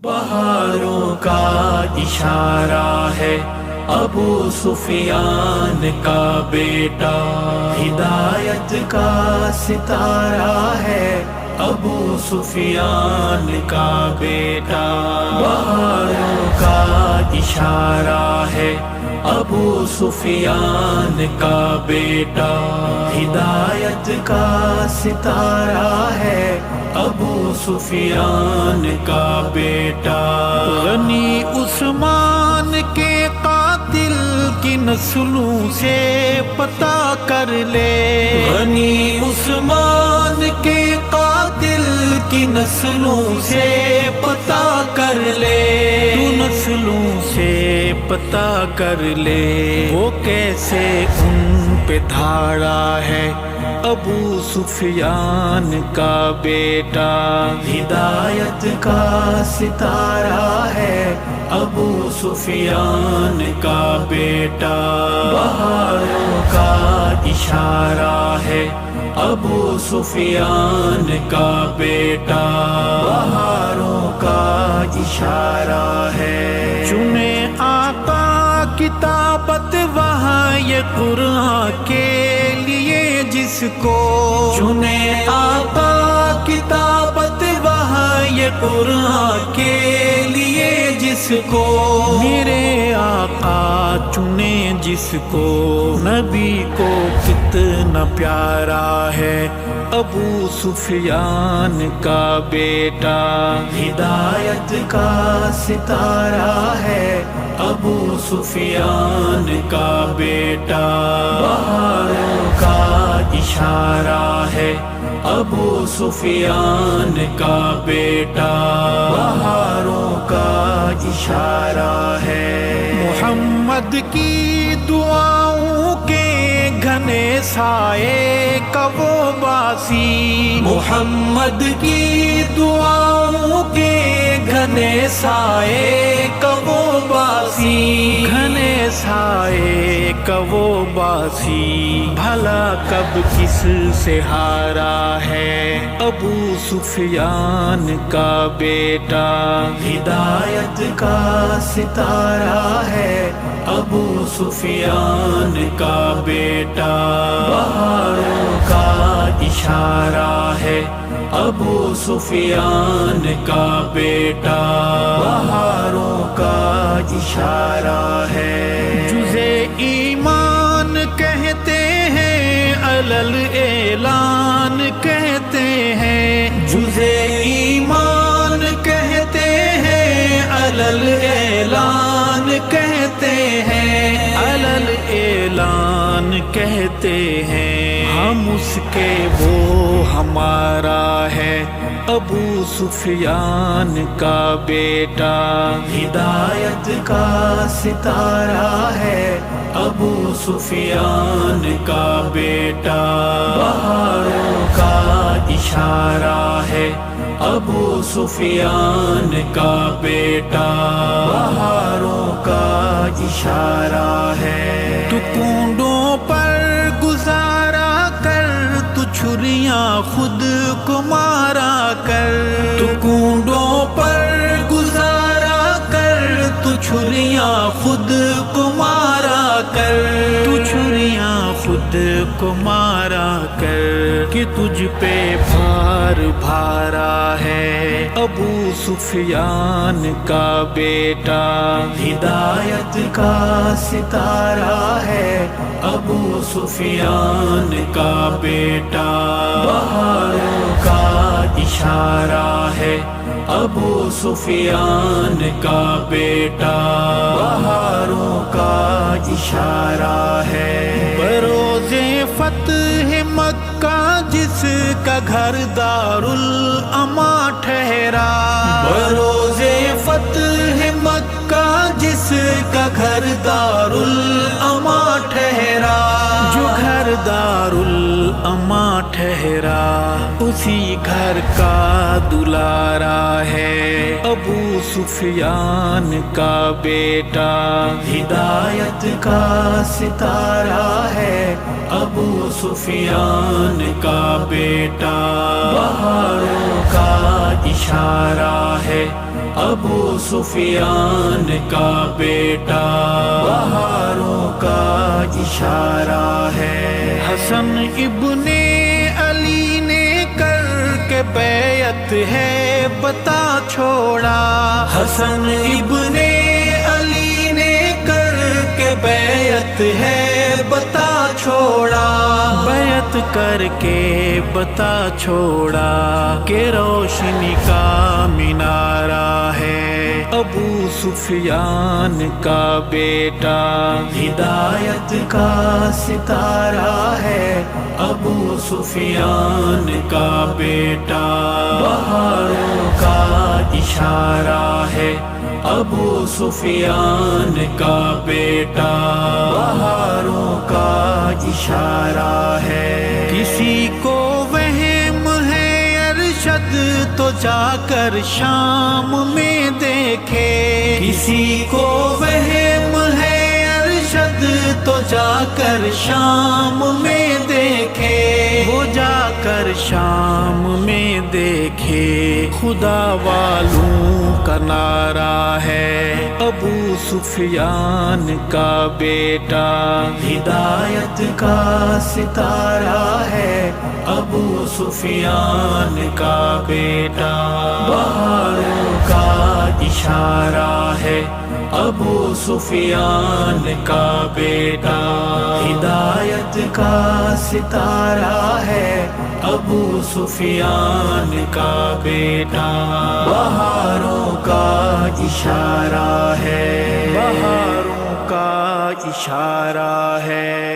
بہاروں کا اشارہ ہے ابو سفیان کا بیٹا، ہدایت کا ستارہ ہے ابو سفیان کا بیٹا۔ بہاروں کا اشارہ ہے ابو سفیان کا بیٹا، ہدایت کا ستارہ ہے ابو سفیان کا بیٹا۔ غنی عثمان کے قاتل کی نسلوں سے پتہ کر لے، غنی عثمان کے قاتل کی نسلوں سے پتہ کر لے، تو نسلوں سے پتہ کر لے وہ کیسے ان پہ دھاڑا ہے ابو سفیان کا بیٹا۔ ہدایت کا ستارہ ہے ابو سفیان کا بیٹا۔ بہاروں کا اشارہ ہے ابو سفیان کا بیٹا، بہاروں کا اشارہ ہے۔ چنے آقا کتابت وہاں یہ قرآن کے لیے جس کو، چنے آقا کتابت وہاں یہ قرآن کے لیے جس کو، میرے آقا چنے جس کو، نبی کو کتنا پیارا ہے ابو سفیان کا بیٹا۔ ہدایت کا ستارہ ہے ابو سفیان کا بیٹا۔ بہاروں کا اشارہ ہے ابو سفیان کا بیٹا، بہاروں کا اشارہ ہے۔ محمد کی دعاؤں کے گھنے سائے کا وہ باسی، محمد کی دعاؤں کے گھنے سائے کا وہ باسی، گھنے سائے کا وہ باسی، بھلا کب کس سے ہارا ہے ابو سفیان کا بیٹا۔ ہدایت کا ستارہ ہے ابو سفیان کا بیٹا، بہاروں کا اشارہ ہے ابو سفیان کا بیٹا، بہاروں کا اشارہ ہے۔ جزے ایمان کہتے ہیں علل اعلان کہتے ہیں، جزے ایمان کہتے ہیں علل اعلان کہتے ہیں، علل اعلان کہتے ہیں، ہم اس کے وہ ہمارا ہے ابو سفیان کا بیٹا۔ ہدایت کا ستارہ ہے ابو سفیان کا بیٹا، بہاروں کا اشارہ ہے ابو سفیان کا بیٹا، بہاروں کا اشارہ ہے۔ تو کنڈوں پر گزارا کر، تو چھریاں خود کو مارا کر، تو کنڈوں پر گزارا کر، تو چھریاں خود کو مارا کر، تو چھریاں خود کو مارا کر، کہ تجھ پہ بھار بھارا ہے ابو سفیان کا بیٹا۔ ہدایت کا ستارہ ہے ابو سفیان کا بیٹا، بہاروں کا اشارہ ہے ابو سفیان کا بیٹا، بہاروں کا اشارہ ہے۔ بروز فتح مکہ جس کا گھر دارالاما ٹھہرا، بروز فتح مکہ جس کا گھر دارالاما ٹھہرا، جو گھر دارالاما ٹھہرا اسی گھر کا دلارا ہے ابو سفیان کا بیٹا۔ ہدایت کا ستارہ ہے ابو سفیان کا بیٹا، بہاروں کا اشارہ ہے ابو سفیان کا بیٹا، بہاروں کا اشارہ ہے۔ حسن ابن علی نے کر کے بیعت ہے بتا چھوڑا، حسن ابن علی نے کر کے بیعت ہے بتا چھوڑا، بیعت کر کے بتا چھوڑا کہ روشنی کا مینارہ ہے ابو سفیان کا بیٹا، ہدایت کا ستارہ ہے ابو سفیان کا بیٹا، بہاروں کا اشارہ ہے ابو سفیان کا بیٹا، بہاروں کا اشارہ ہے۔ کسی کو وہم ہے ارشد تو جا کر شام میں دیکھے، کسی کو وہم ہے ارشد تو جا کر شام میں دیکھے، وہ جا کر شام میں دیکھے، خدا والوں کا نعرہ ہے ابو سفیان کا بیٹا، ہدایت کا ستارہ ہے ابو سفیان کا بیٹا، بہاروں کا اشارہ ہے ابو سفیان کا بیٹا، ہدایت کا ستارہ ہے ابو سفیان کا بیٹا، بہاروں کا اشارہ ہے، بہاروں کا اشارہ ہے۔